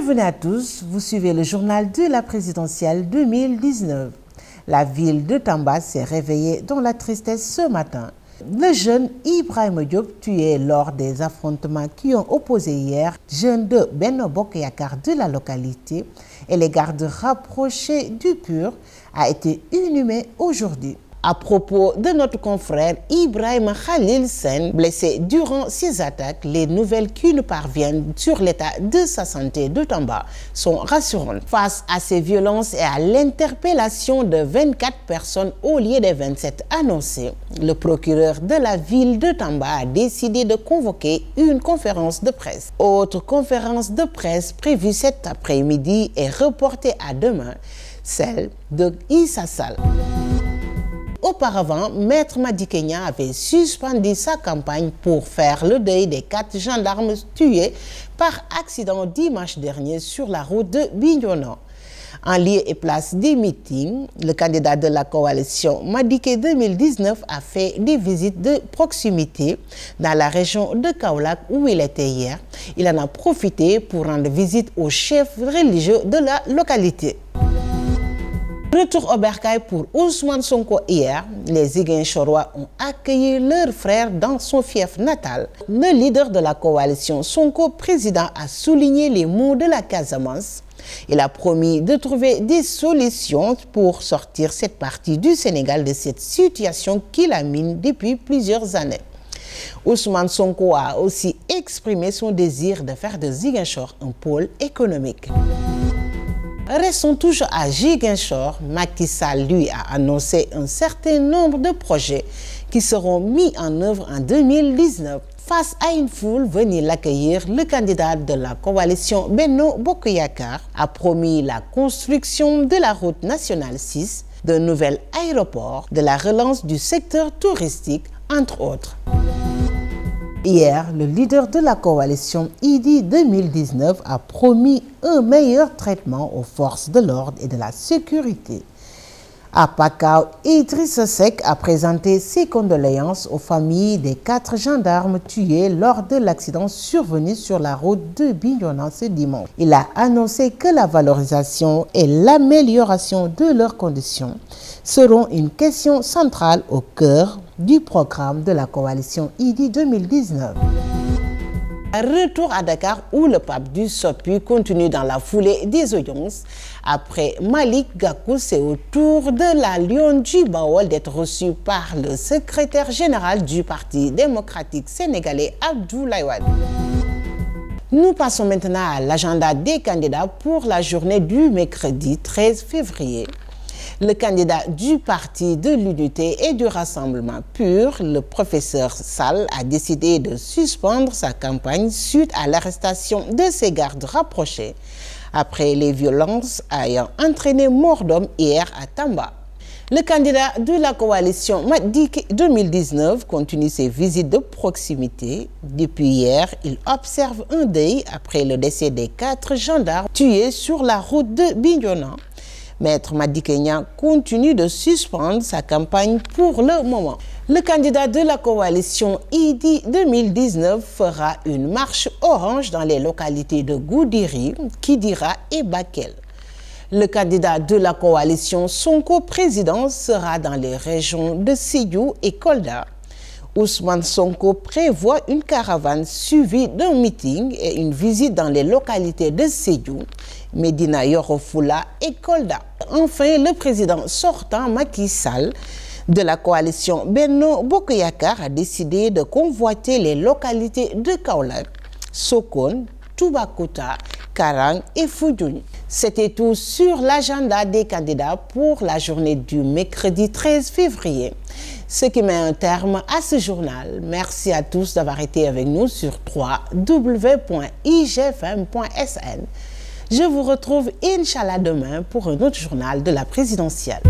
Bienvenue à tous, vous suivez le journal de la présidentielle 2019. La ville de Tamba s'est réveillée dans la tristesse ce matin. Le jeune Ibrahima Diop, tué lors des affrontements qui ont opposé hier jeunes de Benno Bokk Yakaar de la localité et les gardes rapprochés du PUR, a été inhumé aujourd'hui. À propos de notre confrère Ibrahima Khalil Sène, blessé durant ces attaques, les nouvelles qui nous parviennent sur l'état de sa santé de Tamba sont rassurantes. Face à ces violences et à l'interpellation de 24 personnes au lieu des 27 annoncées, le procureur de la ville de Tamba a décidé de convoquer une conférence de presse. Autre conférence de presse prévue cet après-midi est reportée à demain, celle de Issa Sall. Auparavant, Maître Madické Niang avait suspendu sa campagne pour faire le deuil des 4 gendarmes tués par accident dimanche dernier sur la route de Bignona. En lieu et place des meetings, le candidat de la coalition Madické 2019 a fait des visites de proximité dans la région de Kaolack où il était hier. Il en a profité pour rendre visite aux chefs religieux de la localité. Retour au bercail pour Ousmane Sonko hier, les Ziguinchorois ont accueilli leur frère dans son fief natal. Le leader de la coalition Sonko président a souligné les maux de la Casamance. Il a promis de trouver des solutions pour sortir cette partie du Sénégal de cette situation qui la mine depuis plusieurs années. Ousmane Sonko a aussi exprimé son désir de faire de Ziguinchor un pôle économique. Restons toujours à Ziguinchor. Macky Sall, lui, a annoncé un certain nombre de projets qui seront mis en œuvre en 2019. Face à une foule venue l'accueillir, le candidat de la coalition Benno Bokk Yakaar a promis la construction de la route nationale 6, d'un nouvel aéroport, de la relance du secteur touristique, entre autres. Hier, le leader de la coalition Idy 2019 a promis un meilleur traitement aux forces de l'ordre et de la sécurité. À Pakao, Idrissa Seck a présenté ses condoléances aux familles des 4 gendarmes tués lors de l'accident survenu sur la route de Bignona ce dimanche. Il a annoncé que la valorisation et l'amélioration de leurs conditions seront une question centrale au cœur du programme de la coalition Idy 2019. Retour à Dakar où le pape du SOPU continue dans la foulée des audiences. Après Malick Gakou, c'est au tour de la Lionne du Baol d'être reçu par le secrétaire général du Parti démocratique sénégalais, Abdoulaye Wade. Nous passons maintenant à l'agenda des candidats pour la journée du mercredi 13 février. Le candidat du Parti de l'Unité et du Rassemblement PUR, le professeur Sall, a décidé de suspendre sa campagne suite à l'arrestation de ses gardes rapprochés après les violences ayant entraîné mort d'homme hier à Tamba. Le candidat de la coalition Madické 2019 continue ses visites de proximité. Depuis hier, il observe un deuil après le décès des 4 gendarmes tués sur la route de Bignona. Maître Madické Niang continue de suspendre sa campagne pour le moment. Le candidat de la coalition Idy 2019 fera une marche orange dans les localités de Goudiri, Kidira et Bakel. Le candidat de la coalition Sonko président sera dans les régions de Sédhiou et Kolda. Ousmane Sonko prévoit une caravane suivie d'un meeting et une visite dans les localités de Sédhiou, Médina Yoro Fula et Kolda. Enfin, le président sortant Macky Sall de la coalition Benno Bokk Yakaar a décidé de convoiter les localités de Kaolack, Sokone, Toubacouta, Karang et Foundiougne. C'était tout sur l'agenda des candidats pour la journée du mercredi 13 février. Ce qui met un terme à ce journal. Merci à tous d'avoir été avec nous sur www.igfm.sn. Je vous retrouve Inch'Allah demain pour un autre journal de la présidentielle.